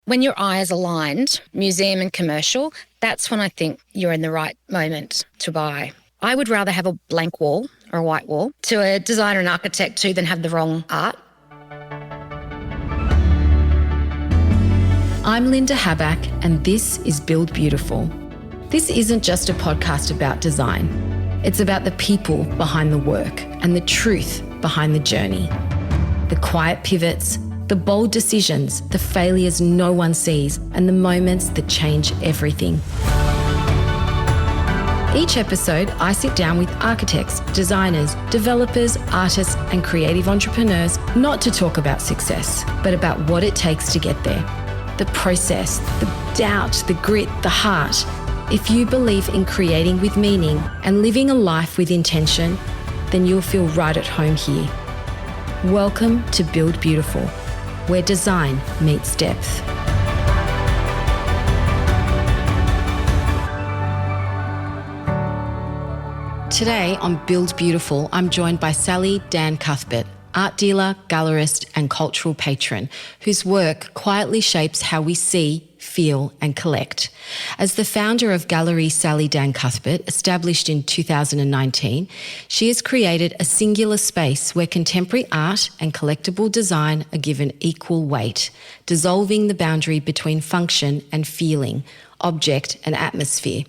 When your eye is aligned, museum and commercial, that's when I think you're in the right moment to buy. I would rather have a blank wall or a white wall to a designer and architect too than have the wrong art. I'm Linda Habak and this is Build Beautiful. This isn't just a podcast about design. It's about the people behind the work and the truth behind the journey. The quiet pivots, the bold decisions, the failures no one sees, and the moments that change everything. Each episode, I sit down with architects, designers, developers, artists, and creative entrepreneurs, not to talk about success, but about what it takes to get there. The process, the doubt, the grit, the heart. If you believe in creating with meaning and living a life with intention, then you'll feel right at home here. Welcome to Build Beautiful, where design meets depth. Today on Build Beautiful, I'm joined by Sally Dan-Cuthbert, art dealer, gallerist and cultural patron, whose work quietly shapes how we see, feel and collect. As the founder of Gallery Sally Dan-Cuthbert, established in 2019, she has created a singular space where contemporary art and collectible design are given equal weight, dissolving the boundary between function and feeling, object and atmosphere.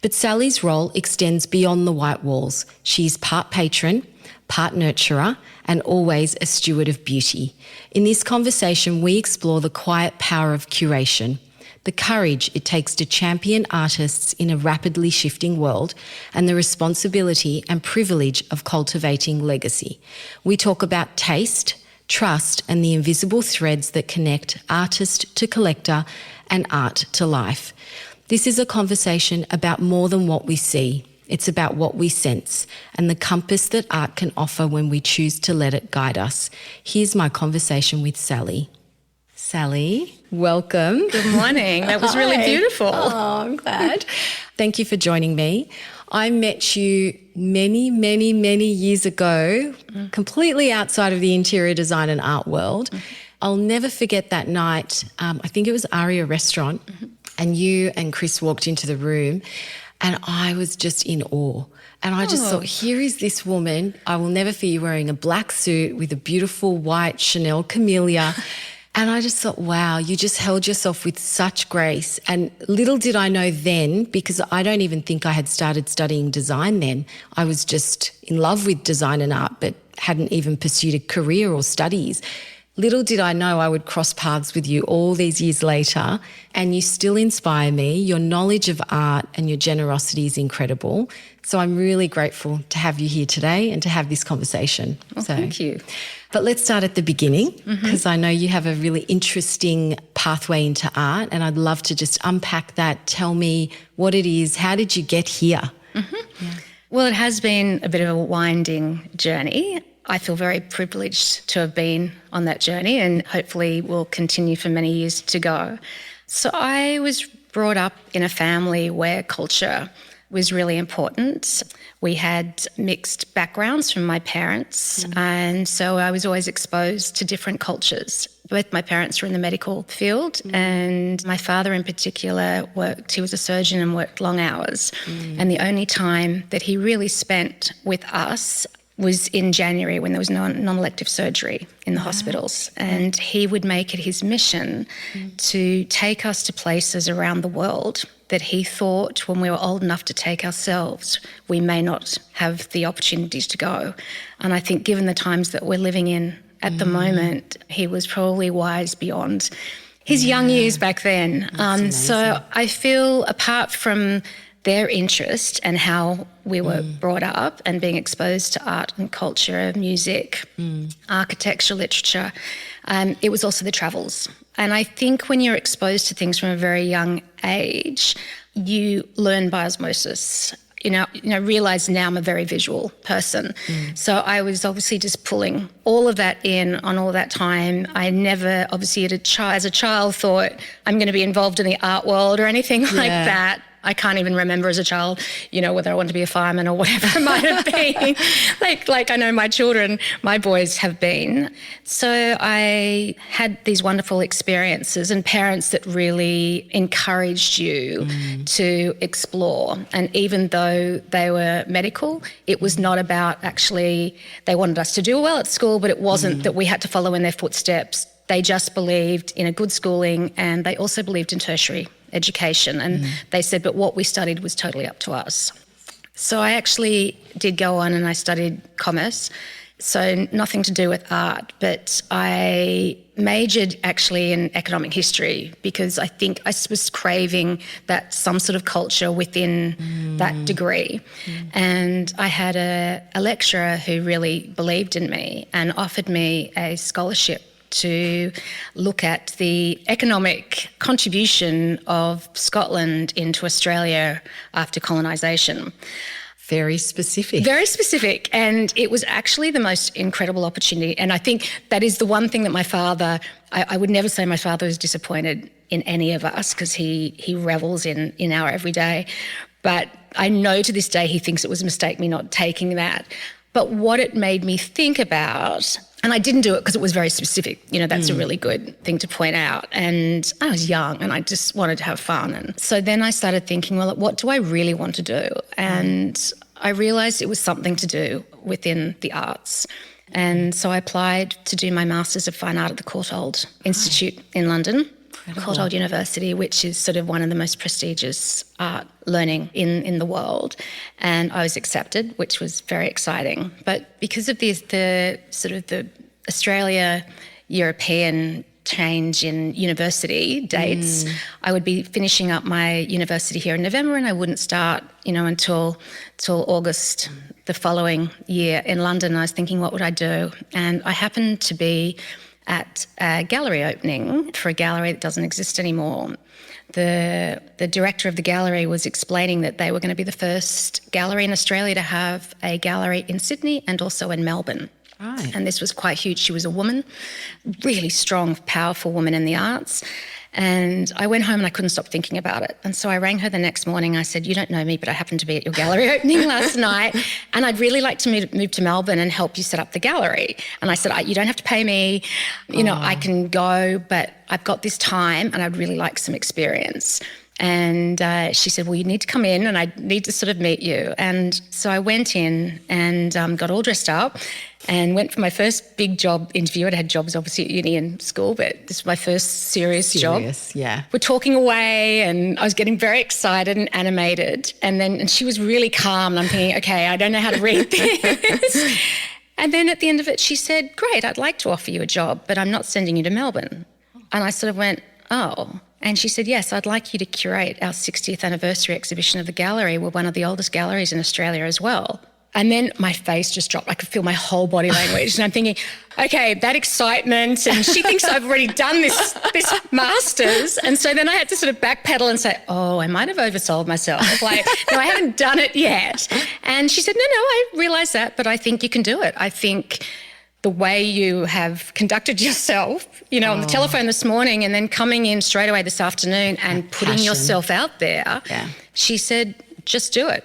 But Sally's role extends beyond the white walls. She's part patron, part nurturer, and always a steward of beauty. In this conversation, we explore the quiet power of curation, the courage it takes to champion artists in a rapidly shifting world, and the responsibility and privilege of cultivating legacy. We talk about taste, trust, and the invisible threads that connect artist to collector and art to life. This is a conversation about more than what we see. It's about what we sense and the compass that art can offer when we choose to let it guide us. Here's my conversation with Sally. Sally, welcome. Good morning. That was really beautiful. Oh, I'm glad. Thank you for joining me. I met you many years ago, completely outside of the interior design and art world. I'll never forget that night. I think it was Aria Restaurant, and you and Chris walked into the room. And I was just in awe. And I just thought, here is this woman, I will never forget you wearing a black suit with a beautiful white Chanel camellia. And I just thought, wow, you just held yourself with such grace. And little did I know then, because I don't even think I had started studying design then. I was just in love with design and art, but hadn't even pursued a career or studies. Little did I know I would cross paths with you all these years later, and you still inspire me. Your knowledge of art and your generosity is incredible. So I'm really grateful to have you here today and to have this conversation. Thank you. But let's start at the beginning, because I know you have a really interesting pathway into art, and I'd love to just unpack that. Tell me what it is. How did you get here? Yeah. Well, it has been a bit of a winding journey. I feel very privileged to have been on that journey and hopefully will continue for many years to go. So I was brought up in a family where culture was really important. We had mixed backgrounds from my parents, and so I was always exposed to different cultures. Both my parents were in the medical field, and my father in particular he was a surgeon and worked long hours. And the only time that he really spent with us was in January when there was non-elective surgery in the hospitals. And he would make it his mission to take us to places around the world that he thought when we were old enough to take ourselves, we may not have the opportunities to go. And I think given the times that we're living in at the moment, he was probably wise beyond his young years back then. So I feel apart from their interest and how we were brought up and being exposed to art and culture, music, architecture, literature, it was also the travels. And I think when you're exposed to things from a very young age, you learn by osmosis. Realise now I'm a very visual person. So I was obviously just pulling all of that in on all that time. I never, obviously as a child, thought I'm going to be involved in the art world or anything like that. I can't even remember as a child, whether I wanted to be a fireman or whatever it might have been. like I know my children, my boys have been. So I had these wonderful experiences and parents that really encouraged you to explore. And even though they were medical, it was not about actually, they wanted us to do well at school, but it wasn't that we had to follow in their footsteps. They just believed in a good schooling, and they also believed in tertiary education. And they said, but what we studied was totally up to us. So I actually did go on and I studied commerce. So nothing to do with art, but I majored actually in economic history because I think I was craving that some sort of culture within that degree. And I had a lecturer who really believed in me and offered me a scholarship to look at the economic contribution of Scotland into Australia after colonisation. Very specific. Very specific. And it was actually the most incredible opportunity. And I think that is the one thing that my father, I would never say my father was disappointed in any of us because he revels in our everyday. But I know to this day he thinks it was a mistake me not taking that. But what it made me think about, and I didn't do it because it was very specific, that's a really good thing to point out. And I was young and I just wanted to have fun. And so then I started thinking, well, what do I really want to do? And I realised it was something to do within the arts. And so I applied to do my Masters of Fine Art at the Courtauld Institute in London. Courtauld University, which is sort of one of the most prestigious art learning in the world. And I was accepted, which was very exciting. But because of the sort of the Australia-European change in university dates, I would be finishing up my university here in November and I wouldn't start, until August the following year in London. I was thinking, what would I do? And I happened to be at a gallery opening for a gallery that doesn't exist anymore. The director of the gallery was explaining that they were going to be the first gallery in Australia to have a gallery in Sydney and also in Melbourne. Right. And this was quite huge. She was a woman, really strong, powerful woman in the arts. And I went home and I couldn't stop thinking about it. And so I rang her the next morning. I said, you don't know me, but I happened to be at your gallery opening last night. And I'd really like to move to Melbourne and help you set up the gallery. And I said, you don't have to pay me. I can go, but I've got this time and I'd really like some experience. And she said, well, you need to come in and I need to sort of meet you. And so I went in and got all dressed up and went for my first big job interview. I'd had jobs obviously at uni and school, but this was my first serious job. Yeah. We're talking away and I was getting very excited and animated. And she was really calm. And I'm thinking, okay, I don't know how to read this. And then at the end of it, she said, great, I'd like to offer you a job, but I'm not sending you to Melbourne. And I sort of went, oh. And she said, yes, I'd like you to curate our 60th anniversary exhibition of the gallery. We're one of the oldest galleries in Australia as well. And then my face just dropped. I could feel my whole body language. And I'm thinking, okay, that excitement. And she thinks I've already done this master's. And so then I had to sort of backpedal and say, oh, I might have oversold myself. No, I haven't done it yet. And she said, no, I realise that, but I think you can do it. I think the way you have conducted yourself, on the telephone this morning and then coming in straight away this afternoon and putting yourself out there, she said, just do it.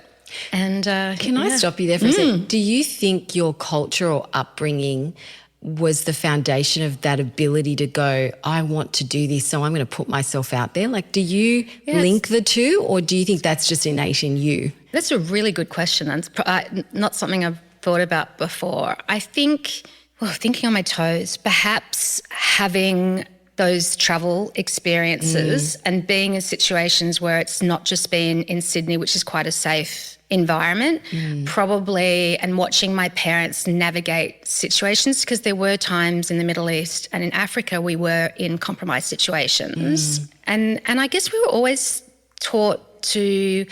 And can I stop you there for a second? Do you think your culture or upbringing was the foundation of that ability to go, I want to do this, so I'm going to put myself out there? Like, do you link the two, or do you think that's just innate in you? That's a really good question, and it's not something I've thought about before. I think, thinking on my toes, perhaps having those travel experiences and being in situations where it's not just been in Sydney, which is quite a safe environment, probably, and watching my parents navigate situations, because there were times in the Middle East and in Africa we were in compromised situations. And I guess we were always taught to,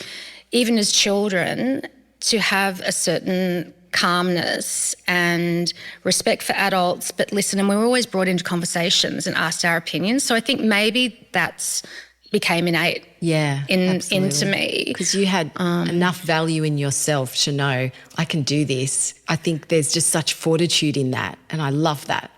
even as children, to have a certain calmness and respect for adults, but listen, and we were always brought into conversations and asked our opinions. So I think maybe that's became innate into me. Because you had enough value in yourself to know, I can do this. I think there's just such fortitude in that, and I love that.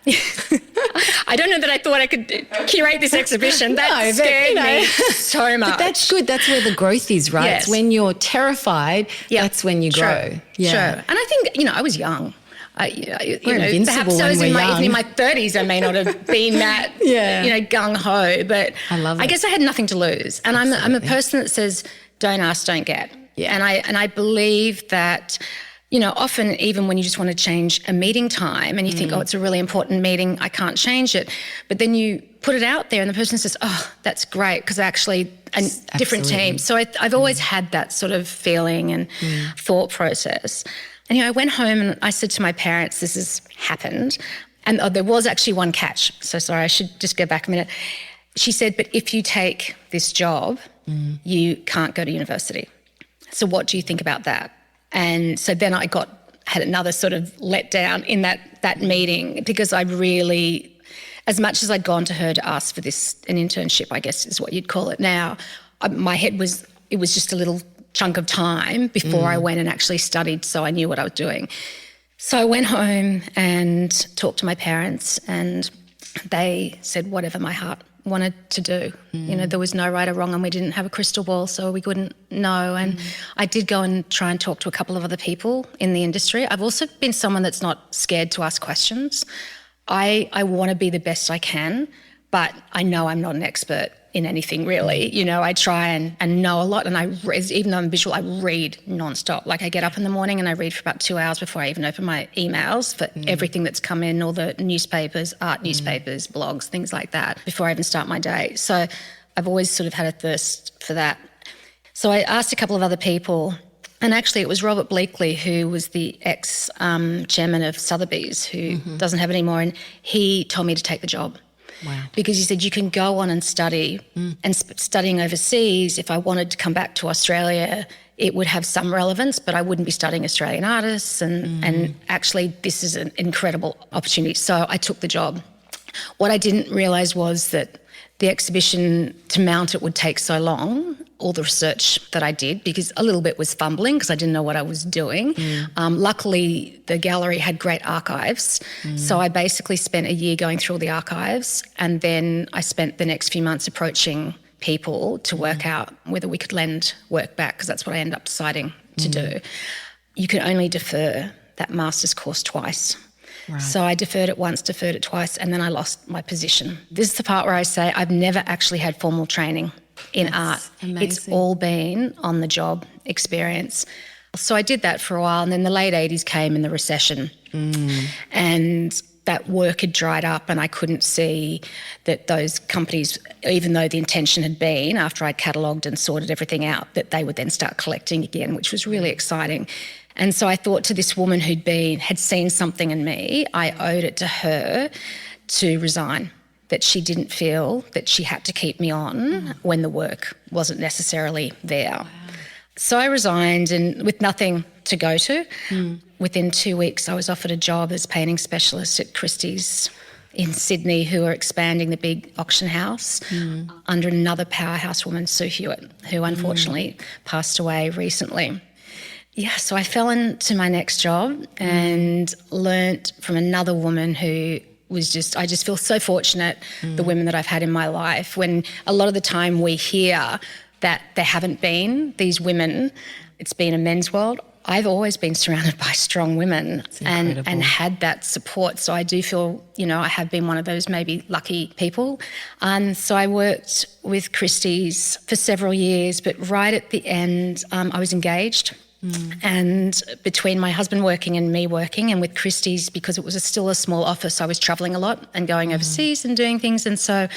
I don't know that I thought I could curate this exhibition. That scared me so much. But that's good. That's where the growth is, right? Yes. It's when you're terrified, that's when you grow. True. And I think, I was young. We're invincible perhaps I was when we're even in young. my 30s, I may not have been that, gung-ho, but I guess I had nothing to lose. And I'm a person that says, don't ask, don't get. Yeah. And I believe that, often even when you just want to change a meeting time and you think, it's a really important meeting, I can't change it. But then you put it out there and the person says, oh, that's great, because actually a different team. So I've always had that sort of feeling and thought process. And, I went home and I said to my parents, this has happened. And there was actually one catch. So sorry, I should just go back a minute. She said, but if you take this job, you can't go to university. So what do you think about that? And so then I had another sort of letdown in that meeting, because I really, as much as I'd gone to her to ask for an internship, I guess is what you'd call it now, my head was just a little chunk of time before I went and actually studied, so I knew what I was doing. So I went home and talked to my parents, and they said whatever my heart wanted to do. There was no right or wrong, and we didn't have a crystal ball, so we couldn't know. And I did go and try and talk to a couple of other people in the industry. I've also been someone that's not scared to ask questions. I want to be the best I can, but I know I'm not an expert in anything really. I try and know a lot, and even though I'm visual, I read nonstop. Like I get up in the morning and I read for about 2 hours before I even open my emails for everything that's come in, all the newspapers, art newspapers, blogs, things like that, before I even start my day. So I've always sort of had a thirst for that. So I asked a couple of other people, and actually it was Robert Bleakley, who was the ex-chairman of Sotheby's, who doesn't have it anymore, and he told me to take the job. Wow. Because he said you can go on and study, and studying overseas, if I wanted to come back to Australia, it would have some relevance, but I wouldn't be studying Australian artists, and actually this is an incredible opportunity. So I took the job. What I didn't realise was that the exhibition, to mount it, would take so long, all the research that I did, because a little bit was fumbling because I didn't know what I was doing. Luckily, the gallery had great archives. So I basically spent a year going through all the archives, and then I spent the next few months approaching people to work out whether we could lend work back, because that's what I ended up deciding to do. You can only defer that master's course twice. Right. So I deferred it once, deferred it twice, and then I lost my position. This is the part where I say I've never actually had formal training in art. Amazing. It's all been on the job experience. So I did that for a while, and then the late 80s came in the recession, and that work had dried up, and I couldn't see that those companies, even though the intention had been, after I'd catalogued and sorted everything out, that they would then start collecting again, which was really exciting. And so I thought to this woman had seen something in me, I owed it to her to resign, that she didn't feel that she had to keep me on when the work wasn't necessarily there. Wow. So I resigned, and with nothing to go to, within 2 weeks I was offered a job as painting specialist at Christie's in Sydney, who are expanding the big auction house under another powerhouse woman, Sue Hewitt, who unfortunately passed away recently. Yeah, so I fell into my next job and learnt from another woman who was I just feel so fortunate, the women that I've had in my life, when a lot of the time we hear that there haven't been these women, it's been a men's world. I've always been surrounded by strong women and had that support. So I do feel, I have been one of those maybe lucky people. So I worked with Christie's for several years, but right at the end, I was engaged. And between my husband working and me working, and with Christie's, because it was still a small office, I was travelling a lot and going overseas and doing things. And so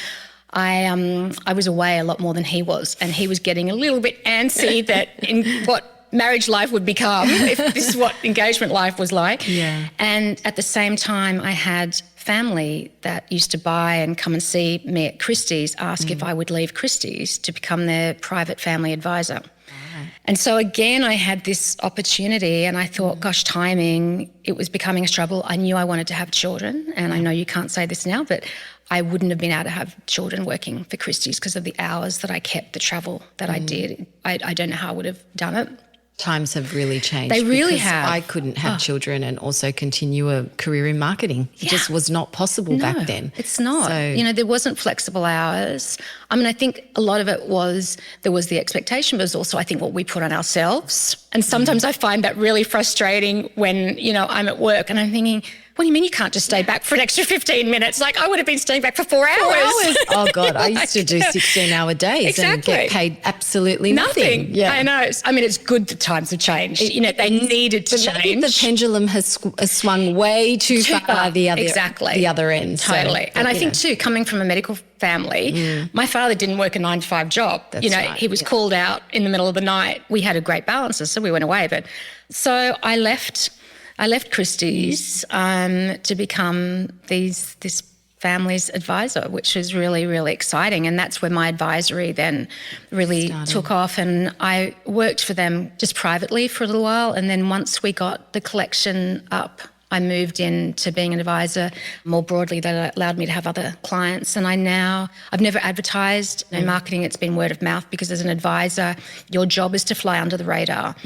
I was away a lot more than he was, and he was getting a little bit antsy that in what marriage life would become if this is what engagement life was like. Yeah. And at the same time, I had family that used to buy and come and see me at Christie's ask if I would leave Christie's to become their private family advisor. And so again, I had this opportunity, and I thought, gosh, timing, it was becoming a struggle. I knew I wanted to have children, and I know you can't say this now, but I wouldn't have been able to have children working for Christie's because of the hours that I kept, the travel that I did. I don't know how I would have done it. Times have really changed. They really because have. I couldn't have children and also continue a career in marketing. It just was not possible back then. It's not. So, there wasn't flexible hours. I mean, I think a lot of it was, there was the expectation, but it was also, I think, what we put on ourselves. And sometimes I find that really frustrating when, I'm at work and I'm thinking, what do you mean you can't just stay back for an extra 15 minutes? Like, I would have been staying back for 4 hours. 4 hours. Oh, God, I used to do 16-hour days and get paid absolutely nothing. Yeah. I know. I mean, it's good that times have changed. They needed to change. The pendulum has swung way too far the other end. Totally. And I think, too, coming from a medical family, my father didn't work a 9-to-5 job. That's right. He was called out in the middle of the night. We had a great balance, so we went away. But so I left Christie's to become this family's advisor, which was really, really exciting. And that's where my advisory then really took off. And I worked for them just privately for a little while. And then once we got the collection up, I moved into being an advisor more broadly. That allowed me to have other clients. And I've never advertised in marketing. It's been word of mouth, because as an advisor, your job is to fly under the radar.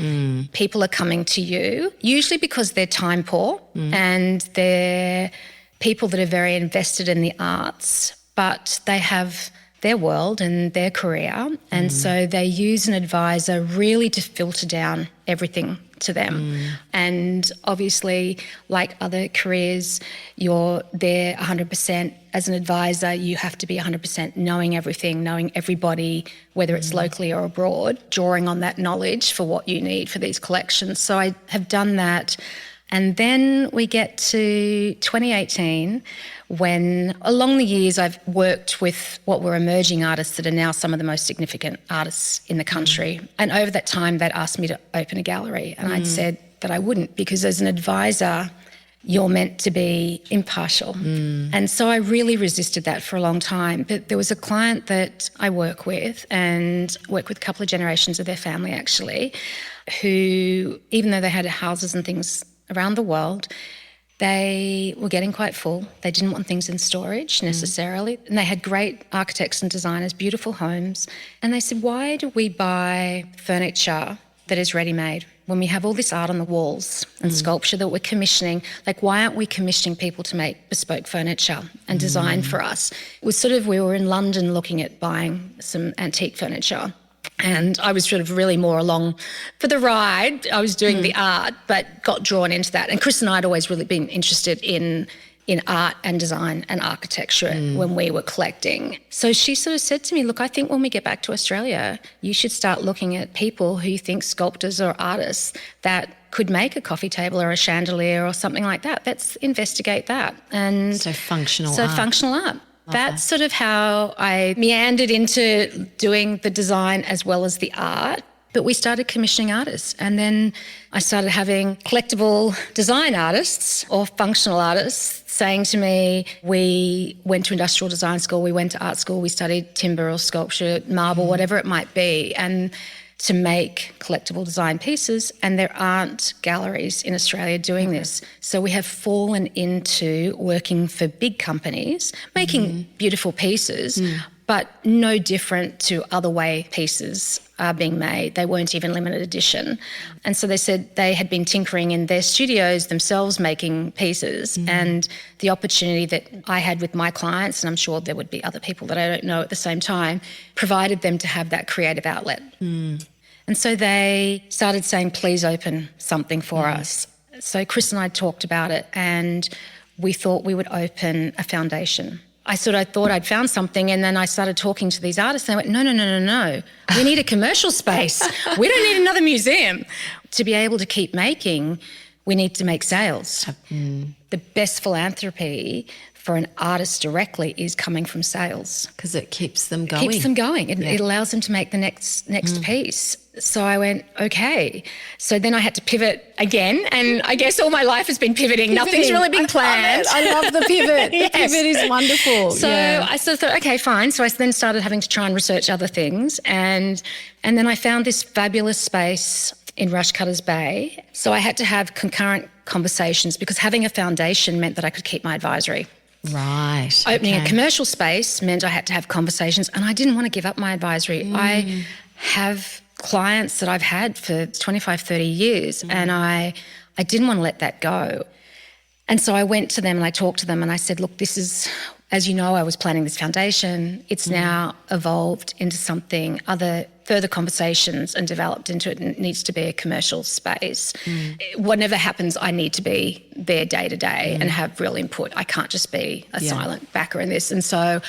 People are coming to you, usually because they're time poor and they're people that are very invested in the arts, but they have their world and their career. And so they use an advisor really to filter down everything to them. And obviously, like other careers, you're there 100%. As an advisor, you have to be 100% knowing everything, knowing everybody, whether it's locally or abroad, drawing on that knowledge for what you need for these collections. So I have done that. And then we get to 2018, when along the years I've worked with what were emerging artists that are now some of the most significant artists in the country. And over that time, they'd asked me to open a gallery, and I'd said that I wouldn't, because as an advisor, you're meant to be impartial. And so I really resisted that for a long time. But there was a client that I work with, and work with a couple of generations of their family actually, who, even though they had houses and things around the world, they were getting quite full. They didn't want things in storage necessarily. And they had great architects and designers, beautiful homes. And they said, why do we buy furniture that is ready-made when we have all this art on the walls and sculpture that we're commissioning? Like, why aren't we commissioning people to make bespoke furniture and design for us? It was we were in London looking at buying some antique furniture. And I was sort of really more along for the ride. I was doing the art, but got drawn into that. And Chris and I had always really been interested in art and design and architecture when we were collecting. So she sort of said to me, look, I think when we get back to Australia, you should start looking at people who you think, sculptors or artists, that could make a coffee table or a chandelier or something like that. Let's investigate that. And so functional art. That's sort of how I meandered into doing the design as well as the art. But we started commissioning artists, and then I started having collectible design artists or functional artists saying to me, we went to industrial design school, we went to art school, we studied timber or sculpture, marble, whatever it might be, and to make collectible design pieces, and there aren't galleries in Australia doing this. So we have fallen into working for big companies, making beautiful pieces, but no different to other way pieces are being made. They weren't even limited edition. And so they said they had been tinkering in their studios themselves making pieces, and the opportunity that I had with my clients, and I'm sure there would be other people that I don't know at the same time, provided them to have that creative outlet. And so they started saying, please open something for us. So Chris and I talked about it, and we thought we would open a foundation. I thought I'd found something, and then I started talking to these artists, and they went, no. We need a commercial space. We don't need another museum. To be able to keep making, we need to make sales. The best philanthropy for an artist directly is coming from sales. Because it keeps them going. It allows them to make the next piece. So I went, okay. So then I had to pivot again, and I guess all my life has been pivoting. Nothing's really been planned. I love the pivot. The pivot is wonderful. So I sort of thought, okay, fine. So I then started having to try and research other things, and then I found this fabulous space in Rushcutters Bay. So I had to have concurrent conversations, because having a foundation meant that I could keep my advisory. Right. Opening okay. a commercial space meant I had to have conversations, and I didn't want to give up my advisory. I have clients that I've had for 25, 30 years, and I didn't want to let that go. And so I went to them and I talked to them and I said, look, this is, as you know, I was planning this foundation. It's now evolved into something, further conversations and developed into it, and it needs to be a commercial space. Whatever happens, I need to be there day to day and have real input. I can't just be a silent backer in this. And so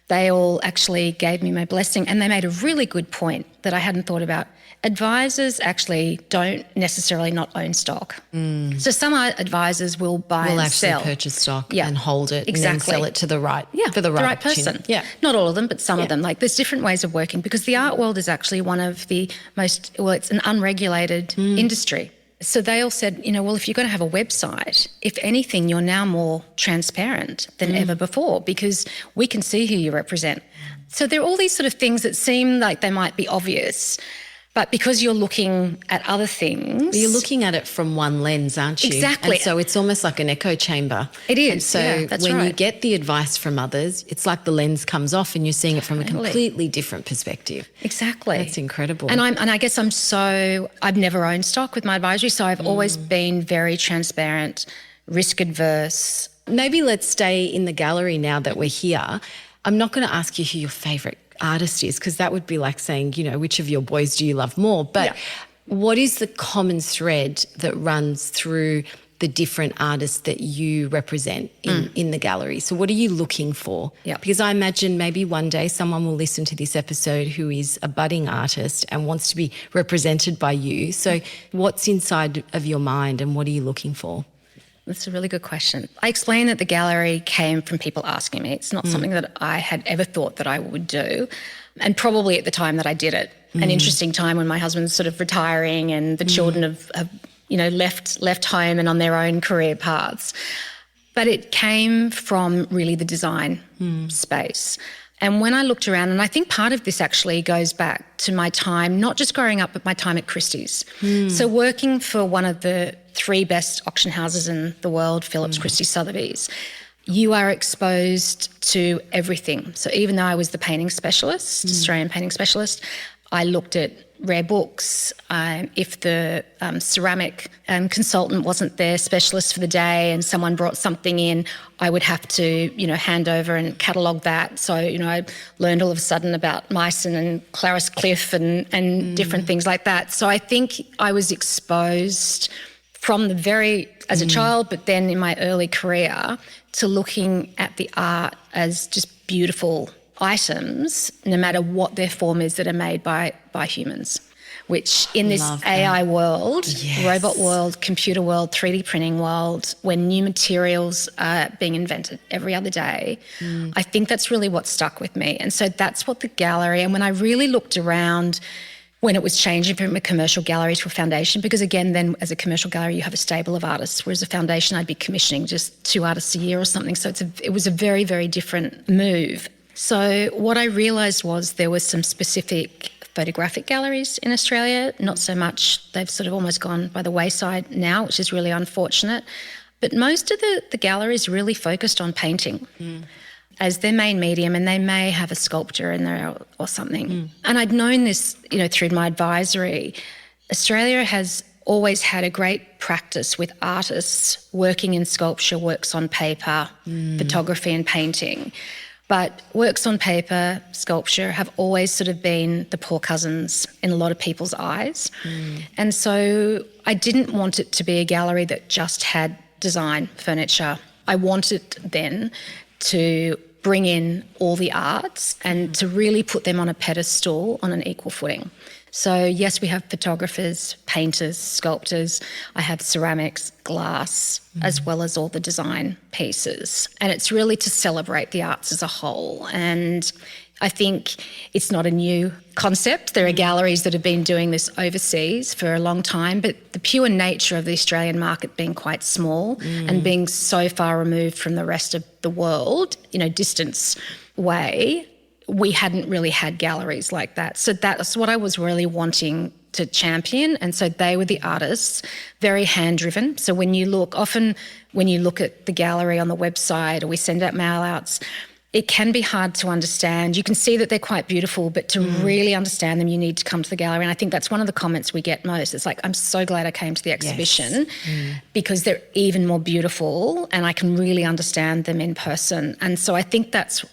they all actually gave me my blessing, and they made a really good point that I hadn't thought about. Advisors actually don't necessarily not own stock. So some advisors will buy and sell. Actually purchase stock and hold it and then sell it to the right, for the right person. Yeah. Not all of them, but some of them. Like, there's different ways of working, because the art world is actually one of the most, it's an unregulated industry. So they all said, well, if you're going to have a website, if anything, you're now more transparent than ever before, because we can see who you represent. So there are all these sort of things that seem like they might be obvious, but because you're looking at other things... You're looking at it from one lens, aren't you? Exactly. And so it's almost like an echo chamber. It is, and so that's when right. you get the advice from others, it's like the lens comes off and you're seeing it from a completely different perspective. Exactly. That's incredible. And I guess I've never owned stock with my advisory, so I've always been very transparent, risk adverse. Maybe let's stay in the gallery now that we're here. I'm not going to ask you who your favourite artist is, because that would be like saying, which of your boys do you love more? But what is the common thread that runs through the different artists that you represent in the gallery? So what are you looking for? Because I imagine maybe one day someone will listen to this episode who is a budding artist and wants to be represented by you. So what's inside of your mind and what are you looking for? That's a really good question. I explained that the gallery came from people asking me. It's not something that I had ever thought that I would do. And probably at the time that I did it, an interesting time when my husband's sort of retiring and the children have left home and on their own career paths. But it came from really the design space. And when I looked around, and I think part of this actually goes back to my time, not just growing up, but my time at Christie's. So working for one of the 3 best auction houses in the world, Phillips Christie Sotheby's, you are exposed to everything. So even though I was the painting specialist, Australian painting specialist, I looked at rare books. If the ceramic consultant wasn't their specialist for the day and someone brought something in, I would have to, hand over and catalogue that. So, I learned all of a sudden about Meissen and Clarice Cliff and different things like that. So I think I was exposed from as a child, but then in my early career, to looking at the art as just beautiful items, no matter what their form is, that are made by humans, which in this AI world, robot world, computer world, 3D printing world, when new materials are being invented every other day, I think that's really what stuck with me. And so that's what the gallery, and when I really looked around when it was changing from a commercial gallery to a foundation, because again, then as a commercial gallery, you have a stable of artists, whereas a foundation, I'd be commissioning just 2 artists a year or something. So it was a very, very different move. So what I realised was there were some specific photographic galleries in Australia, not so much. They've sort of almost gone by the wayside now, which is really unfortunate. But most of the galleries really focused on painting as their main medium, and they may have a sculpture in there or something. And I'd known this, through my advisory. Australia has always had a great practice with artists working in sculpture, works on paper, photography and painting. But works on paper, sculpture have always sort of been the poor cousins in a lot of people's eyes. And so I didn't want it to be a gallery that just had design, furniture. I wanted then to bring in all the arts and to really put them on a pedestal on an equal footing. So yes, we have photographers, painters, sculptors. I have ceramics, glass, as well as all the design pieces. And it's really to celebrate the arts as a whole. And I think it's not a new concept. There are galleries that have been doing this overseas for a long time, but the pure nature of the Australian market being quite small and being so far removed from the rest of the world, distance way, we hadn't really had galleries like that. So that's what I was really wanting to champion. And so they were the artists, very hand-driven. So when you look at the gallery on the website, or we send out mail-outs, it can be hard to understand. You can see that they're quite beautiful, but to really understand them, you need to come to the gallery. And I think that's one of the comments we get most. It's like, I'm so glad I came to the exhibition because they're even more beautiful and I can really understand them in person. And so I think that's,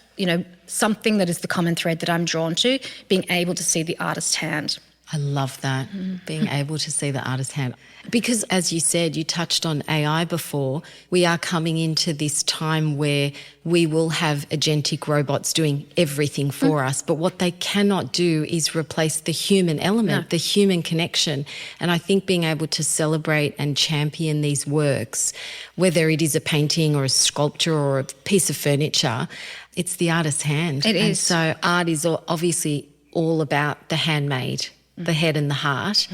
something that is the common thread that I'm drawn to, being able to see the artist's hand. I love that, being able to see the artist's hand. Because as you said, you touched on AI before, we are coming into this time where we will have agentic robots doing everything for us, but what they cannot do is replace the human element, the human connection. And I think being able to celebrate and champion these works, whether it is a painting or a sculpture or a piece of furniture, it's the artist's hand. It is. And so art is obviously all about the handmade, the head and the heart.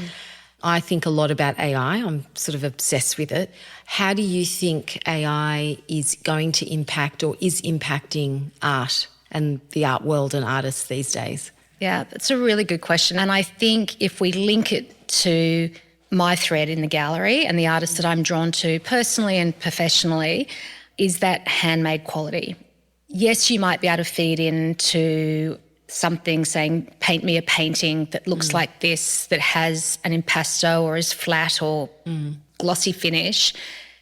I think a lot about AI. I'm sort of obsessed with it. How do you think AI is going to impact or is impacting art and the art world and artists these days? Yeah, that's a really good question. And I think if we link it to my thread in the gallery and the artists that I'm drawn to personally and professionally, is that handmade quality. Yes, you might be able to feed into something saying, paint me a painting that looks like this, that has an impasto or is flat or glossy finish.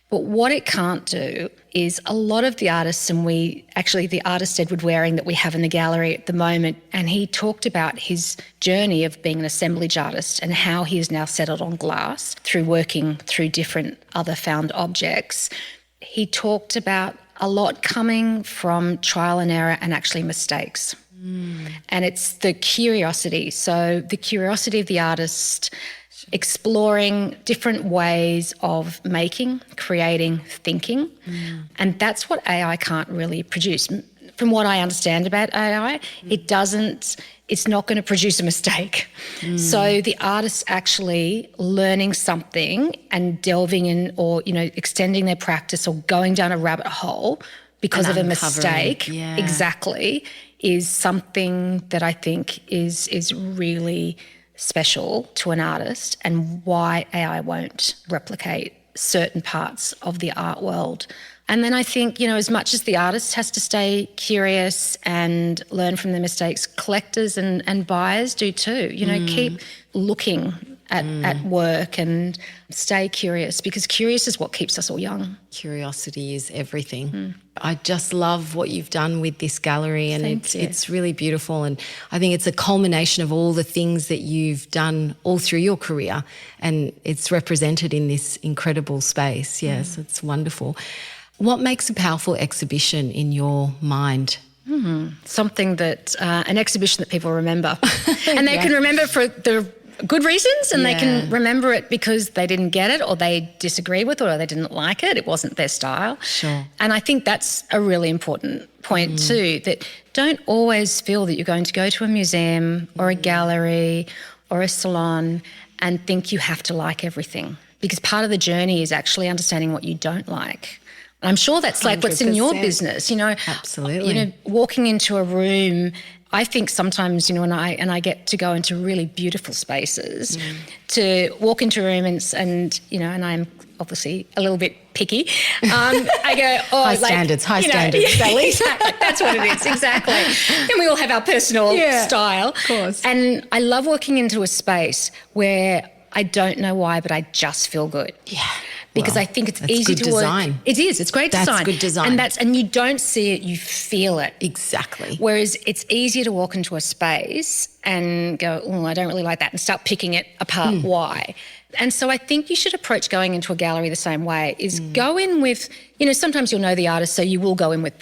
But what it can't do is a lot of the artists, and the artist Edward Waring that we have in the gallery at the moment, and he talked about his journey of being an assemblage artist and how he has now settled on glass through working through different other found objects. He talked about a lot coming from trial and error and actually mistakes. And it's the curiosity. So the curiosity of the artist, exploring different ways of making, creating, thinking. And that's what AI can't really produce. From what I understand about AI, it's not going to produce a mistake. So the artist actually learning something and delving in or, extending their practice or going down a rabbit hole because of a mistake, exactly, is something that I think is really special to an artist, and why AI won't replicate certain parts of the art world. And then I think, as much as the artist has to stay curious and learn from their mistakes, collectors and buyers do too. Keep looking at work and stay curious, because curious is what keeps us all young. Curiosity is everything. I just love what you've done with this gallery, and it's really beautiful. And I think it's a culmination of all the things that you've done all through your career, and it's represented in this incredible space. Yes, it's wonderful. What makes a powerful exhibition in your mind? Something that, an exhibition that people remember. And they can remember for the good reasons, and they can remember it because they didn't get it or they disagree with it or they didn't like it. It wasn't their style. Sure. And I think that's a really important point too, that don't always feel that you're going to go to a museum or a gallery or a salon and think you have to like everything, because part of the journey is actually understanding what you don't like. I'm sure that's like what's in your business, Absolutely. Walking into a room, I think sometimes, and I get to go into really beautiful spaces, to walk into a room and I'm obviously a little bit picky. I go, high standards. Exactly. That's what it is, exactly. And we all have our personal style. Of course. And I love walking into a space where I don't know why, but I just feel good. Yeah. Because I think it's easy to work. Design. It is. It's great design. That's good design. And you don't see it, you feel it. Exactly. Whereas it's easier to walk into a space and go, I don't really like that, and start picking it apart. Why? And so I think you should approach going into a gallery the same way, is go in with, sometimes you'll know the artist, so you will go in with,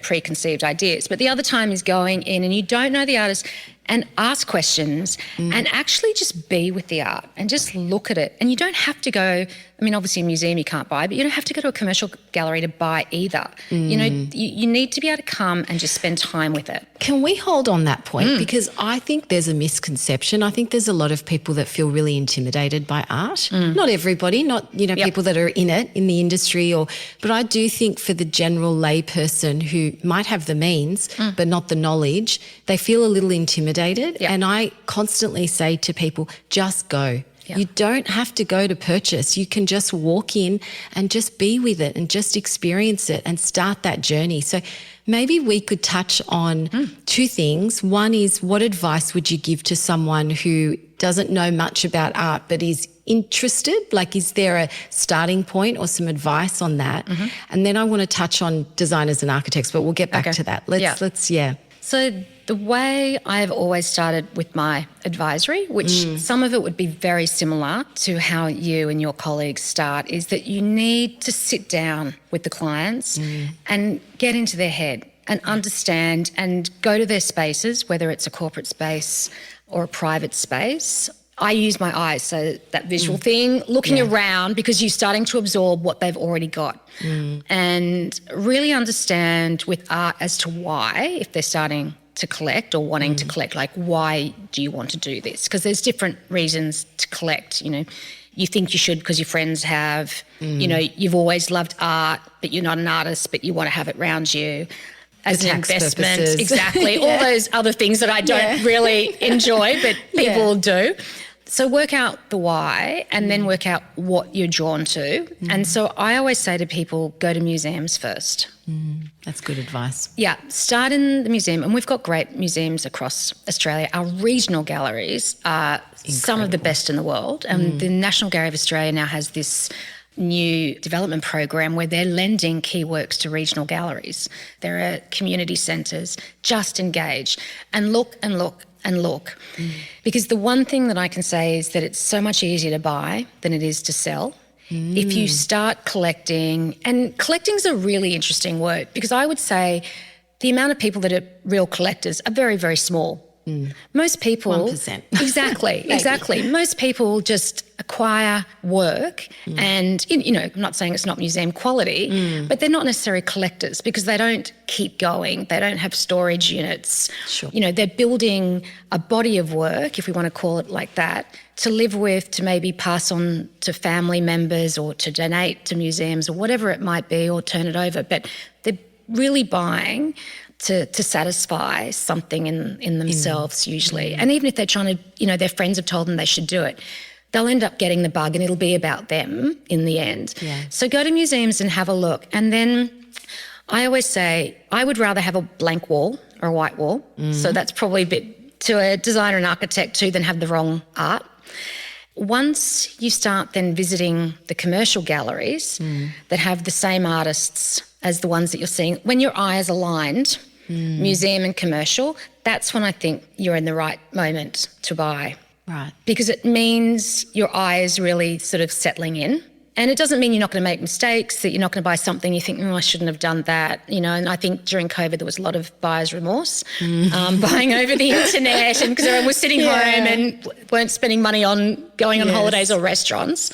preconceived ideas. But the other time is going in and you don't know the artist, and ask questions and actually just be with the art and just look at it. And you don't have to go, obviously a museum you can't buy, but you don't have to go to a commercial gallery to buy either. You need to be able to come and just spend time with it. Can we hold on that point? Because I think there's a misconception. I think there's a lot of people that feel really intimidated by art. Not everybody, not, people that are in it, in the industry, but I do think for the general layperson who might have the means but not the knowledge, they feel a little intimidated. Yep. And I constantly say to people, just go. Yeah. You don't have to go to purchase. You can just walk in and just be with it and just experience it and start that journey. So maybe we could touch on two things. One is, what advice would you give to someone who doesn't know much about art but is interested? Like, is there a starting point or some advice on that? And then I want to touch on designers and architects, but we'll get back to that. Let's. So the way I've always started with my advisory, which some of it would be very similar to how you and your colleagues start, is that you need to sit down with the clients and get into their head and understand and go to their spaces, whether it's a corporate space or a private space. I use my eyes, so that visual thing, looking around, because you're starting to absorb what they've already got and really understand with art as to why, if they're starting to collect or wanting to collect, like, why do you want to do this? Because there's different reasons to collect, You think you should because your friends have, you've always loved art, but you're not an artist, but you want to have it around you. As an investment, purposes. Exactly. All those other things that I don't really enjoy, but people do. So work out the why and then work out what you're drawn to. And so I always say to people, go to museums first. That's good advice. Yeah, start in the museum. And we've got great museums across Australia. Our regional galleries are some of the best in the world. And the National Gallery of Australia now has this new development program where they're lending key works to regional galleries. There are community centres. Just engage and look and look and look. Because the one thing that I can say is that it's so much easier to buy than it is to sell. If you start collecting, and collecting's a really interesting word, because I would say the amount of people that are real collectors are very, very small. Most people... 1%. Exactly. Most people just acquire work and, I'm not saying it's not museum quality, but they're not necessarily collectors because they don't keep going. They don't have storage units. Sure. They're building a body of work, if we want to call it like that, to live with, to maybe pass on to family members or to donate to museums or whatever it might be, or turn it over. But they're really buying to satisfy something in themselves usually. And even if they're trying to, their friends have told them they should do it, they'll end up getting the bug and it'll be about them in the end. Yeah. So go to museums and have a look. And then I always say I would rather have a blank wall or a white wall. So that's probably a bit to a designer and architect too than have the wrong art. Once you start then visiting the commercial galleries that have the same artists as the ones that you're seeing, when your eye is aligned, museum and commercial, that's when I think you're in the right moment to buy. Right. Because it means your eye is really sort of settling in. And it doesn't mean you're not going to make mistakes, that you're not going to buy something you think, I shouldn't have done that, And I think during COVID there was a lot of buyer's remorse, buying over the internet, and because everyone was sitting home and weren't spending money on going on holidays or restaurants.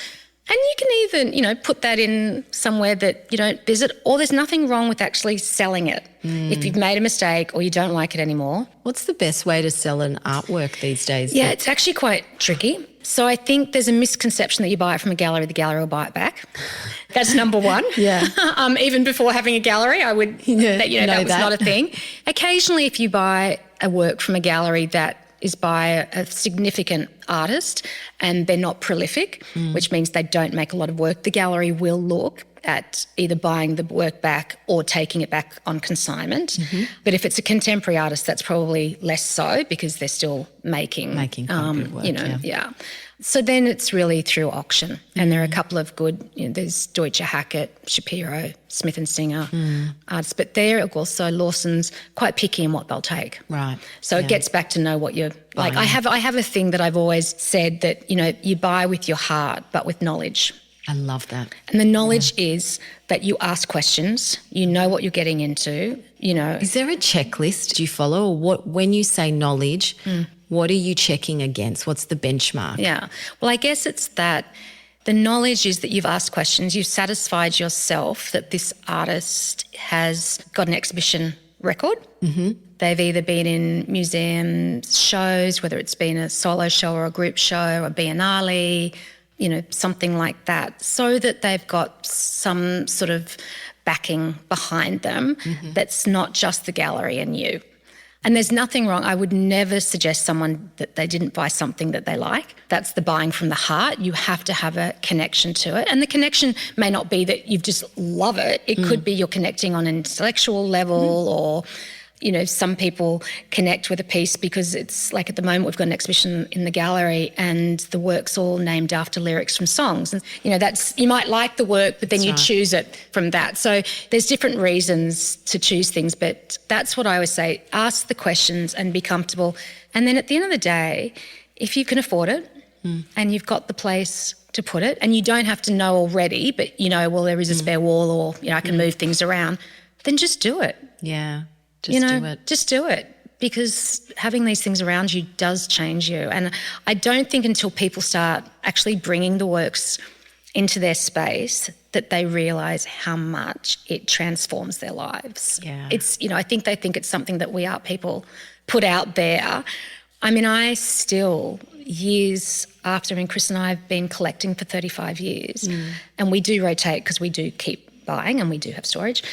And you can even, put that in somewhere that you don't visit, or there's nothing wrong with actually selling it if you've made a mistake or you don't like it anymore. What's the best way to sell an artwork these days? Yeah, it's actually quite tricky. So I think there's a misconception that you buy it from a gallery, the gallery will buy it back. That's number one. Even before having a gallery, I would that was not a thing. Occasionally, if you buy a work from a gallery that is by a significant artist and they're not prolific, which means they don't make a lot of work, the gallery will look at either buying the work back or taking it back on consignment. But if it's a contemporary artist, that's probably less so because they're still making good work, So then it's really through auction. And there are a couple of good, there's Deutsche Hackett, Shapiro, Smith and Singer artists, but they're also Lawson's quite picky in what they'll take. Right. So it gets back to know what you're like. I have a thing that I've always said that, you buy with your heart, but with knowledge. I love that. And the knowledge is that you ask questions, you know what you're getting into, Is there a checklist you follow, or when you say knowledge, what are you checking against? What's the benchmark? Yeah. Well, I guess it's that the knowledge is that you've asked questions, you've satisfied yourself that this artist has got an exhibition record. They've either been in museum shows, whether it's been a solo show or a group show, a biennale, something like that, so that they've got some sort of backing behind them that's not just the gallery and you. And there's nothing wrong. I would never suggest someone that they didn't buy something that they like. That's the buying from the heart. You have to have a connection to it. And the connection may not be that you just love it. It could be you're connecting on an intellectual level or, some people connect with a piece because it's like at the moment we've got an exhibition in the gallery and the work's all named after lyrics from songs. And, you might like the work, but then you choose it from that. So there's different reasons to choose things, but that's what I always say. Ask the questions and be comfortable. And then at the end of the day, if you can afford it and you've got the place to put it and you don't have to know already, but there is a spare wall or, I can move things around, then just do it. Yeah. Do it. Just do it, because having these things around you does change you. And I don't think until people start actually bringing the works into their space that they realise how much it transforms their lives. Yeah. It's, I think they think it's something that we art people put out there. I mean, I still, years after, Chris and I have been collecting for 35 years and we do rotate because we do keep buying and we do have storage.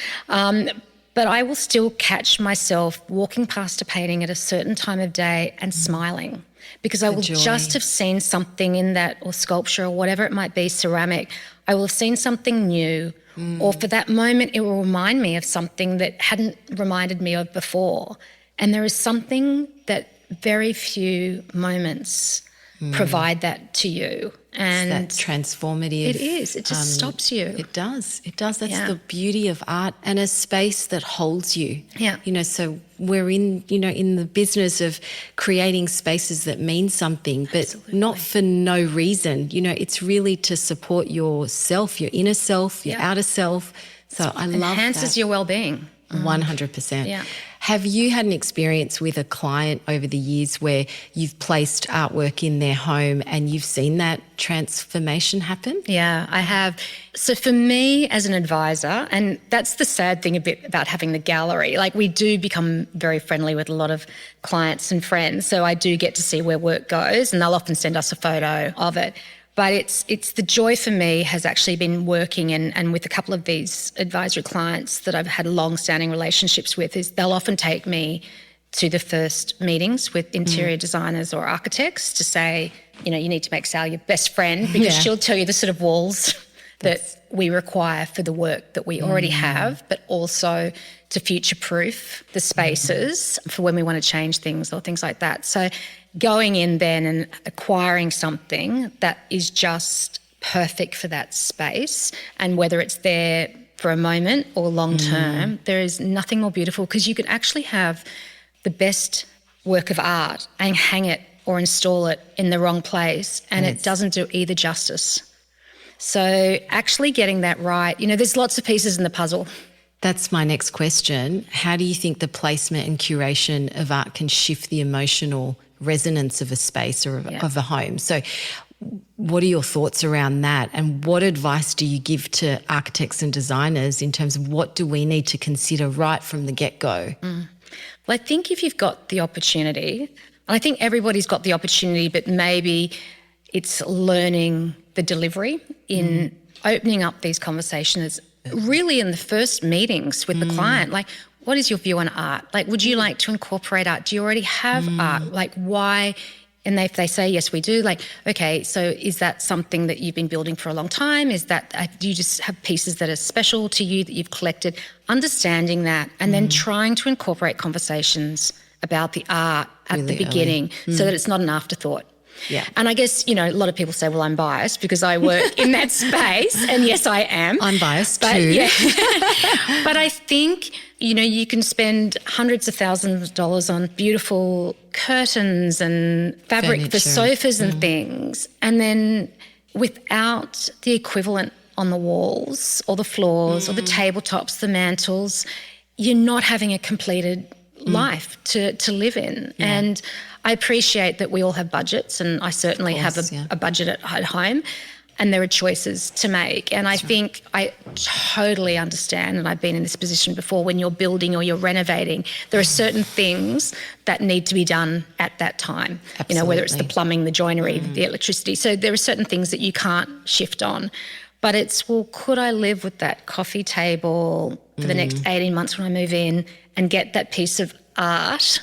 But I will still catch myself walking past a painting at a certain time of day and smiling because I will just have seen something in that, or sculpture or whatever it might be, ceramic. I will have seen something new or for that moment it will remind me of something that hadn't reminded me of before. And there is something that very few moments provide that to you. And it's that transformative. It is. It just stops you. It does. That's the beauty of art, and a space that holds you. Yeah. So we're in the business of creating spaces that mean something, but not for no reason. It's really to support yourself, your inner self, your outer self. So I love that. Enhances your well-being. 100%. Yeah. Have you had an experience with a client over the years where you've placed artwork in their home and you've seen that transformation happen? Yeah, I have. So for me as an advisor, and that's the sad thing a bit about having the gallery, like we do become very friendly with a lot of clients and friends. So I do get to see where work goes and they'll often send us a photo of it. But it's the joy for me has actually been working and with a couple of these advisory clients that I've had long-standing relationships with is they'll often take me to the first meetings with interior designers or architects to say, you need to make Sally your best friend because she'll tell you the sort of walls that we require for the work that we already have, but also to future-proof the spaces for when we want to change things or things like that. So going in then and acquiring something that is just perfect for that space, and whether it's there for a moment or long term, there is nothing more beautiful because you can actually have the best work of art and hang it or install it in the wrong place and it doesn't do either justice. So actually getting that right, there's lots of pieces in the puzzle. That's my next question. How do you think the placement and curation of art can shift the emotional resonance of a space or of a home? So what are your thoughts around that, and what advice do you give to architects and designers in terms of what do we need to consider right from the get-go? Well, I think if you've got the opportunity, and I think everybody's got the opportunity, but maybe it's learning the delivery in opening up these conversations really in the first meetings with the client. Like, what is your view on art? Like, would you like to incorporate art? Do you already have art? Like, why? And if they say, yes, we do, like, okay, so is that something that you've been building for a long time? Is that, do you just have pieces that are special to you that you've collected? Understanding that and then trying to incorporate conversations about the art at Really the beginning so that it's not an afterthought. Yeah. And I guess, a lot of people say, well, I'm biased because I work in that space. And yes, I am. I'm biased too. Yeah. But I think, you can spend hundreds of thousands of dollars on beautiful curtains and fabric for sofas and things. And then without the equivalent on the walls or the floors or the tabletops, the mantles, you're not having a completed life to live in. Yeah. And I appreciate that we all have budgets, and I certainly have a budget at home. and there are choices to make. And I think I totally understand, and I've been in this position before, when you're building or you're renovating, there are certain things that need to be done at that time. Absolutely. You know, whether it's the plumbing, the joinery, the electricity. So there are certain things that you can't shift on. But it's, well, could I live with that coffee table for the next 18 months when I move in and get that piece of art?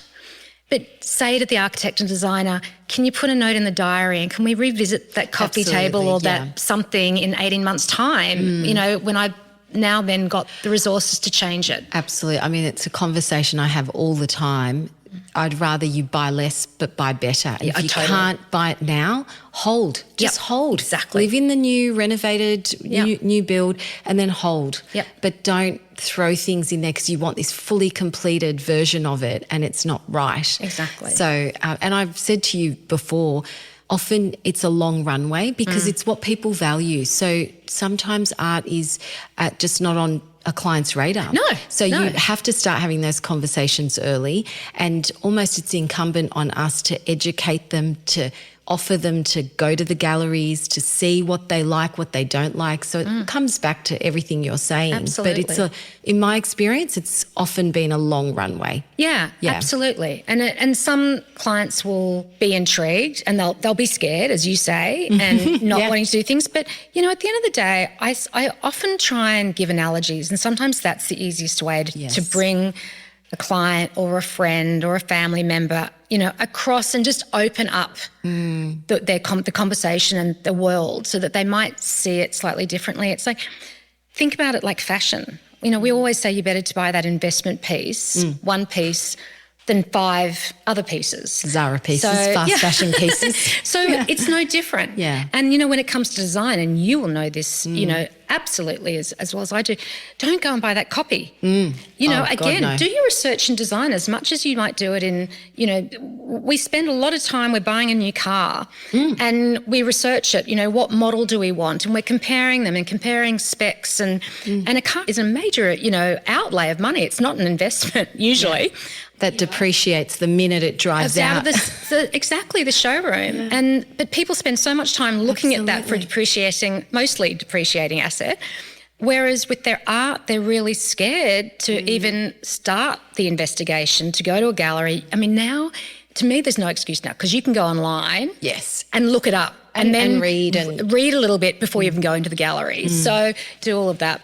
But say to the architect and designer, can you put a note in the diary and can we revisit that coffee table or that something in 18 months' time, you know, when I've now then got the resources to change it? Absolutely. I mean, it's a conversation I have all the time. I'd rather you buy less but buy better. And if you can't buy it now, hold. Just hold. Exactly. Live in the new, renovated, new build, and then hold. Yep. But don't throw things in there because you want this fully completed version of it and it's not right. Exactly. So, and I've said to you before, often it's a long runway because it's what people value. So sometimes art is just not on a client's radar. No. So you have to start having those conversations early, and almost it's incumbent on us to educate them, to offer them to go to the galleries, to see what they like, what they don't like. So it comes back to everything you're saying. Absolutely. But in my experience, it's often been a long runway. Yeah, absolutely. And some clients will be intrigued and they'll be scared, as you say, and not wanting to do things. But, you know, at the end of the day, I often try and give analogies, and sometimes that's the easiest way to bring a client or a friend or a family member, you know, across and just open up the conversation and the world so that they might see it slightly differently. It's like, think about it like fashion. You know, we always say you're better to buy that investment piece, one piece, than 5 other pieces. Zara pieces, fast fashion pieces. So it's no different. Yeah. And, you know, when it comes to design, and you will know this, you know, absolutely as well as I do, don't go and buy that copy. You know, do your research in design as much as you might do it in, you know, we spend a lot of time, we're buying a new car and we research it, you know, what model do we want? And we're comparing them and comparing specs and a car is a major, you know, outlay of money. It's not an investment usually. That depreciates the minute it drives out. Exactly, the showroom. But people spend so much time looking at that for mostly depreciating asset, whereas with their art, they're really scared to even start the investigation, to go to a gallery. I mean, now, to me, there's no excuse now because you can go online and look it up and then read a little bit before you even go into the gallery. So do all of that.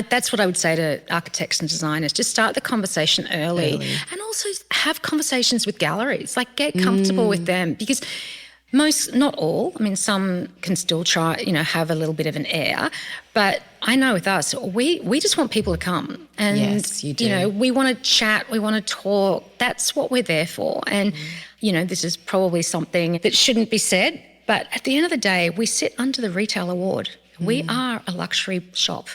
That's what I would say to architects and designers. Just start the conversation early. And also have conversations with galleries. Like, get comfortable with them because not all, I mean, some can still try, you know, have a little bit of an air. But I know with us, we just want people to come. And, yes, you do. You know, we want to chat, we want to talk. That's what we're there for. And, you know, this is probably something that shouldn't be said. But at the end of the day, we sit under the retail award. We are a luxury shop.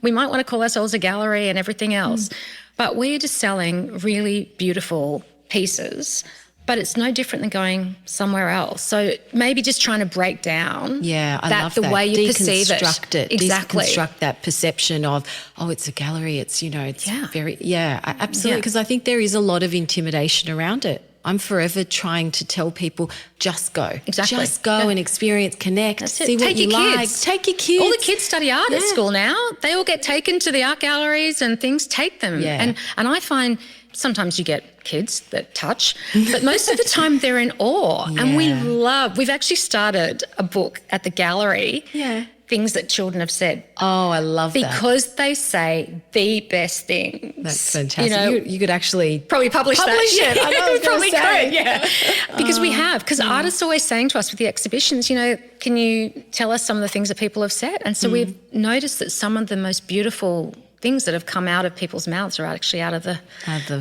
We might want to call ourselves a gallery and everything else, but we're just selling really beautiful pieces, but it's no different than going somewhere else. So maybe just trying to break down the way you perceive it. Deconstruct that perception of, oh, it's a gallery, it's, you know, it's absolutely, because I think there is a lot of intimidation around it. I'm forever trying to tell people, just go. Exactly. Just go and experience, connect, see what you like. Take your kids. All the kids study art at school now. They all get taken to the art galleries and things. Take them. Yeah. And I find sometimes you get kids that touch, but most of the time they're in awe. Yeah. And we've actually started a book at the gallery. Yeah. Things that children have said. Oh, I love that. Because they say the best things. That's fantastic. You know, you could actually probably publish that. It. I know, we probably could, Because we have. Because artists are always saying to us with the exhibitions, you know, can you tell us some of the things that people have said? And so we've noticed that some of the most beautiful things that have come out of people's mouths are actually out of the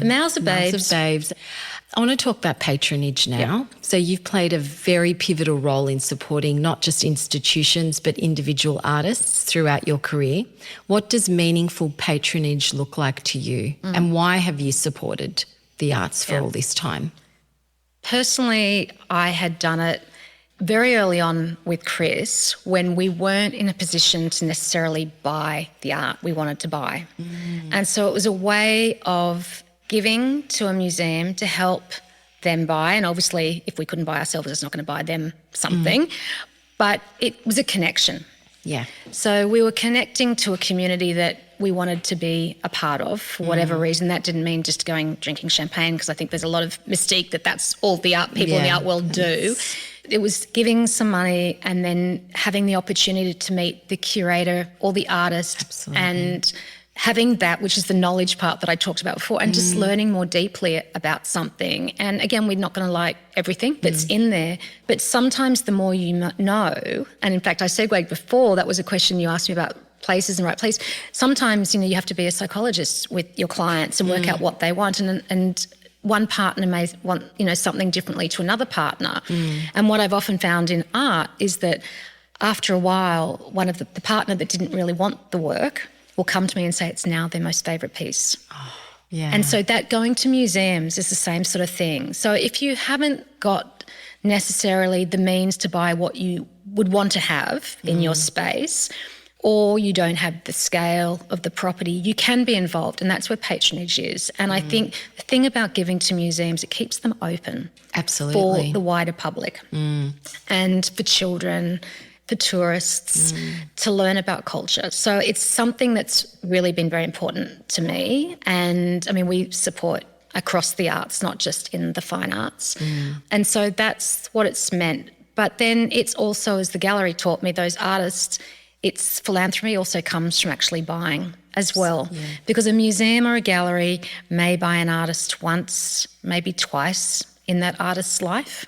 mouths of babes. I want to talk about patronage now. Yeah. So you've played a very pivotal role in supporting not just institutions but individual artists throughout your career. What does meaningful patronage look like to you, and why have you supported the arts for all this time? Personally, I had done it very early on with Chris when we weren't in a position to necessarily buy the art we wanted to buy. And so it was a way of giving to a museum to help them buy. And obviously, if we couldn't buy ourselves, it's not going to buy them something. but it was a connection. Yeah. So we were connecting to a community that we wanted to be a part of for whatever reason. That didn't mean just going drinking champagne, because I think there's a lot of mystique that's all the art people in the art world do. It was giving some money and then having the opportunity to meet the curator or the artist. Absolutely. And having that, which is the knowledge part that I talked about before, and just learning more deeply about something. And again, we're not going to like everything that's in there, but sometimes the more you know, and in fact, I segued before, that was a question you asked me about places and right place. Sometimes, you have to be a psychologist with your clients and work out what they want. And one partner may want, something differently to another partner. And what I've often found in art is that after a while, one of the partner that didn't really want the work will come to me and say it's now their most favourite piece. Oh, yeah. And so that going to museums is the same sort of thing. So if you haven't got necessarily the means to buy what you would want to have in your space, or you don't have the scale of the property, you can be involved, and that's where patronage is. And I think the thing about giving to museums, it keeps them open. Absolutely. For the wider public and for children, for tourists, to learn about culture. So it's something that's really been very important to me. And, we support across the arts, not just in the fine arts. And so that's what it's meant. But then it's also, as the gallery taught me, those artists, its philanthropy also comes from actually buying as well. Yeah. Because a museum or a gallery may buy an artist once, maybe twice in that artist's life,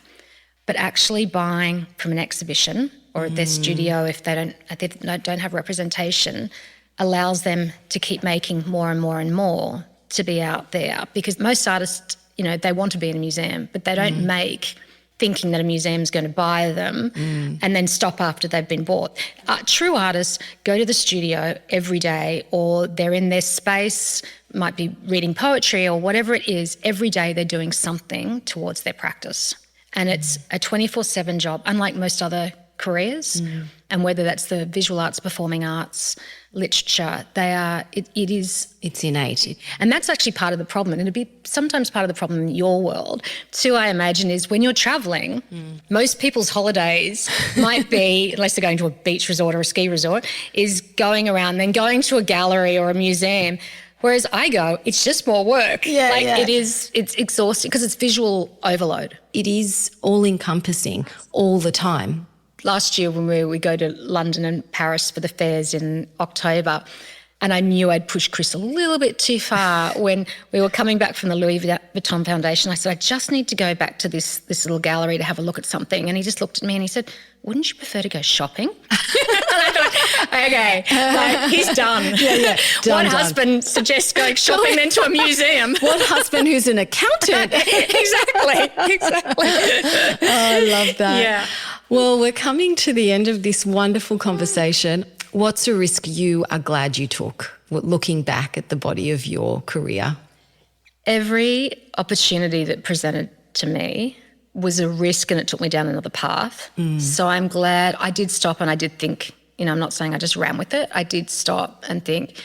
but actually buying from an exhibition or their studio, if they don't have representation, allows them to keep making more and more and more to be out there. Because most artists, they want to be in a museum, but they don't make thinking that a museum's going to buy them and then stop after they've been bought. True artists go to the studio every day, or they're in their space, might be reading poetry or whatever it is. Every day they're doing something towards their practice. And it's a 24/7 job, unlike most other careers. And whether that's the visual arts, performing arts, literature, it's innate. And that's actually part of the problem. And it'd be sometimes part of the problem in your world too, I imagine, is when you're travelling, most people's holidays might be, unless they're going to a beach resort or a ski resort, is going around, then going to a gallery or a museum. Whereas I go, it's just more work. It's exhausting because it's visual overload. It is all-encompassing all the time. Last year when we go to London and Paris for the fairs in October, and I knew I'd pushed Chris a little bit too far when we were coming back from the Louis Vuitton Foundation. I said, I just need to go back to this little gallery to have a look at something. And he just looked at me and he said, wouldn't you prefer to go shopping? And I thought, okay, he's done. One husband suggests going shopping then to a museum. One husband who's an accountant. Exactly. Oh, I love that. Yeah. Well, we're coming to the end of this wonderful conversation. What's a risk you are glad you took, looking back at the body of your career? Every opportunity that presented to me was a risk, and it took me down another path. So I'm glad I did stop and I did think, I'm not saying I just ran with it. I did stop and think.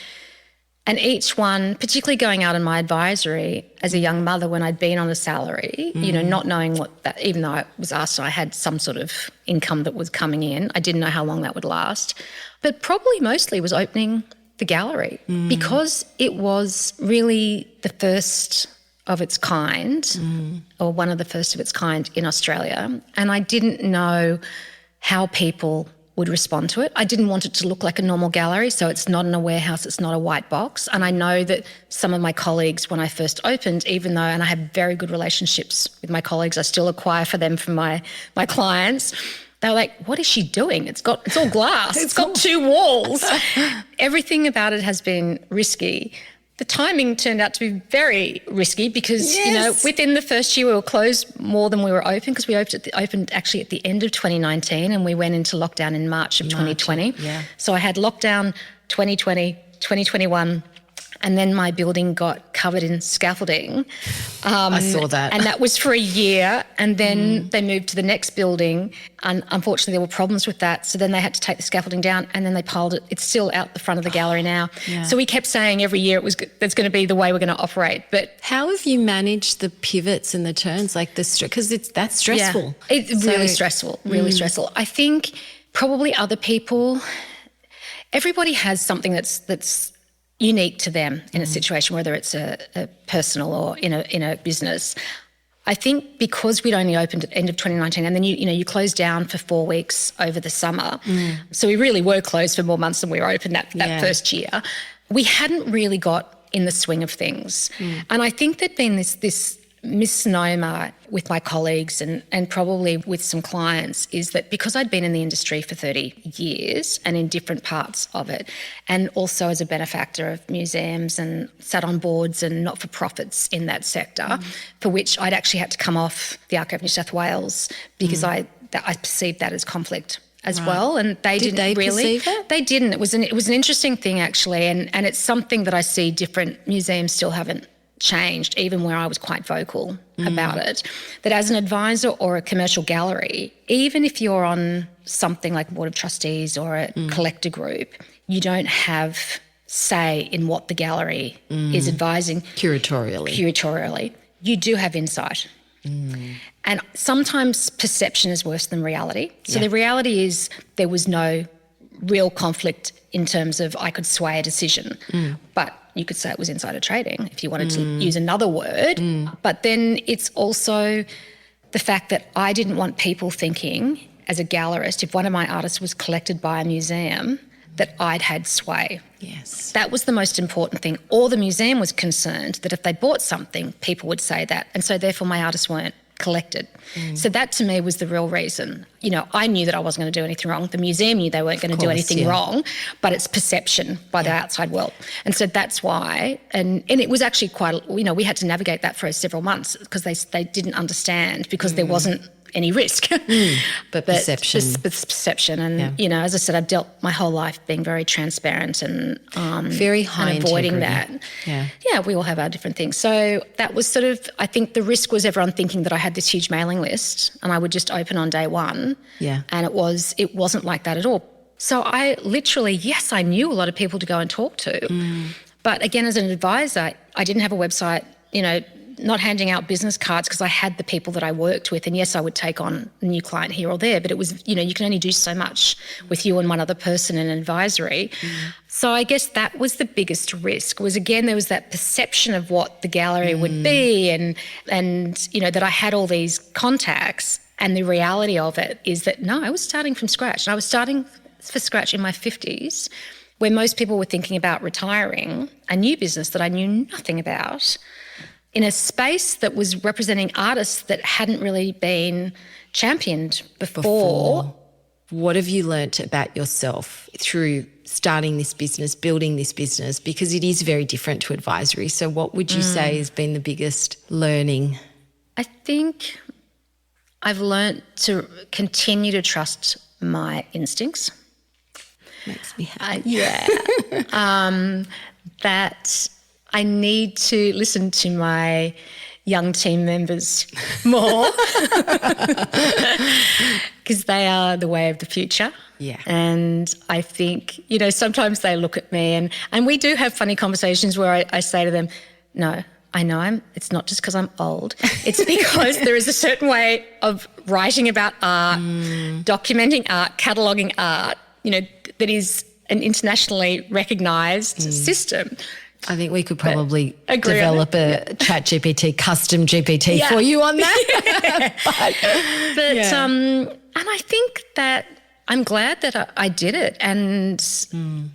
And each one, particularly going out in my advisory as a young mother when I'd been on a salary, not knowing what that, even though I was asked, I had some sort of income that was coming in. I didn't know how long that would last. But probably mostly was opening the gallery because it was really the first of its kind or one of the first of its kind in Australia. And I didn't know how people would respond to it. I didn't want it to look like a normal gallery, so it's not in a warehouse, it's not a white box. And I know that some of my colleagues, when I first opened, even though, and I have very good relationships with my colleagues, I still acquire for them from my clients, they were like, what is she doing? It's all glass. It's got 2 walls. Everything about it has been risky. The timing turned out to be very risky because, within the first year we were closed more than we were open, because we opened actually at the end of 2019 and we went into lockdown in March of 2020. Yeah. So I had lockdown 2020, 2021, And then my building got covered in scaffolding. I saw that. And that was for a year. And then they moved to the next building. And unfortunately, there were problems with that. So then they had to take the scaffolding down and then they piled it. It's still out the front of the gallery now. Yeah. So we kept saying every year that's going to be the way we're going to operate. But how have you managed the pivots and the turns, like because that's stressful? Yeah, it's really stressful, really stressful. I think probably other people, everybody has something that's unique to them in a situation, whether it's a personal or in a business. I think because we'd only opened at the end of 2019 and then you closed down for 4 weeks over the summer. So we really were closed for more months than we were open that first year. We hadn't really got in the swing of things. And I think there'd been this misnomer with my colleagues and probably with some clients is that because I'd been in the industry for 30 years and in different parts of it, and also as a benefactor of museums and sat on boards and not-for-profits in that sector, for which I'd actually had to come off the Archive of New South Wales because I perceived that as conflict as well, and they didn't really perceive it? They didn't. It was an interesting thing actually, and it's something that I see different museums still haven't changed, even where I was quite vocal about it, that as an advisor or a commercial gallery, even if you're on something like a board of trustees or a collector group, you don't have say in what the gallery is advising. Curatorially. You do have insight. And sometimes perception is worse than reality. So the reality is there was no real conflict in terms of I could sway a decision, but you could say it was insider trading if you wanted to use another word. But then it's also the fact that I didn't want people thinking as a gallerist, if one of my artists was collected by a museum, that I'd had sway. Yes. That was the most important thing. Or the museum was concerned that if they bought something, people would say that. And so therefore my artists weren't collected. So that to me was the real reason. I knew that I wasn't going to do anything wrong. The museum knew they weren't going to do anything wrong, but it's perception by the outside world. And so that's why, and it was actually quite, we had to navigate that for several months because they didn't understand because there wasn't any risk. But perception. Perception. And, as I said, I've dealt my whole life being very transparent and very high and avoiding integrity. that. Yeah, we all have our different things. So that was sort of, I think the risk was everyone thinking that I had this huge mailing list and I would just open on day one. Yeah. And it wasn't like that at all. So I literally, yes, I knew a lot of people to go and talk to. But again, as an advisor, I didn't have a website, not handing out business cards because I had the people that I worked with, and yes, I would take on a new client here or there, but it was, you can only do so much with you and one other person in advisory. So I guess that was the biggest risk, was again, there was that perception of what the gallery would be and that I had all these contacts, and the reality of it is that no, I was starting from scratch. And I was starting from scratch in my 50s, where most people were thinking about retiring, a new business that I knew nothing about, in a space that was representing artists that hadn't really been championed before. What have you learnt about yourself through starting this business, building this business? Because it is very different to advisory. So what would you say has been the biggest learning? I think I've learnt to continue to trust my instincts. Makes me happy. That I need to listen to my young team members more because they are the way of the future. Yeah. And I think, sometimes they look at me and we do have funny conversations where I say to them, no, I know it's not just because I'm old. It's because there is a certain way of writing about art, documenting art, cataloguing art, that is an internationally recognised system. I think we could probably develop a ChatGPT, custom GPT for you on that. And I think that I'm glad that I did it, and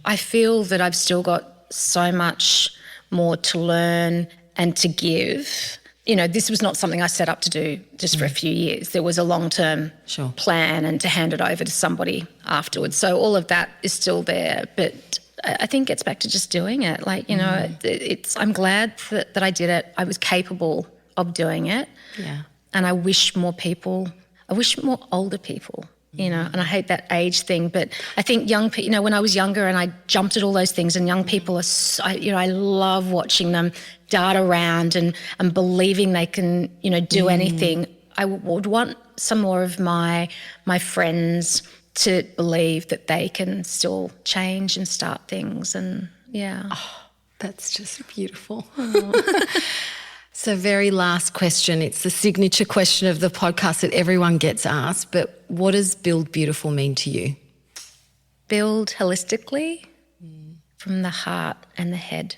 I feel that I've still got so much more to learn and to give. This was not something I set up to do just for a few years. There was a long-term plan and to hand it over to somebody afterwards. So all of that is still there, but I think it gets back to just doing it. I'm glad that I did it. I was capable of doing it. Yeah. And I wish more older people and I hate that age thing, but I think young people, when I was younger and I jumped at all those things, and young people are so, I love watching them dart around and believing they can, do anything. I would want some more of my friends to believe that they can still change and start things, and That's just beautiful. So very last question. It's the signature question of the podcast that everyone gets asked, but what does Build Beautiful mean to you? Build holistically from the heart and the head.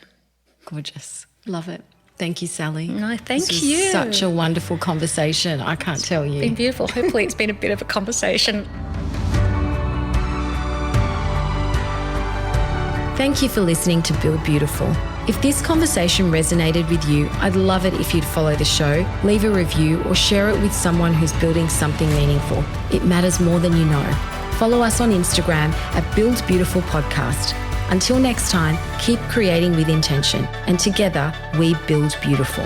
Gorgeous. Love it. Thank you, Sally. No, thank this you. Was such a wonderful conversation. I can't tell you. It's been beautiful. Hopefully it's been a bit of a conversation. Thank you for listening to Build Beautiful. If this conversation resonated with you, I'd love it if you'd follow the show, leave a review, or share it with someone who's building something meaningful. It matters more than you know. Follow us on Instagram at Build Beautiful Podcast. Until next time, keep creating with intention, and together we build beautiful.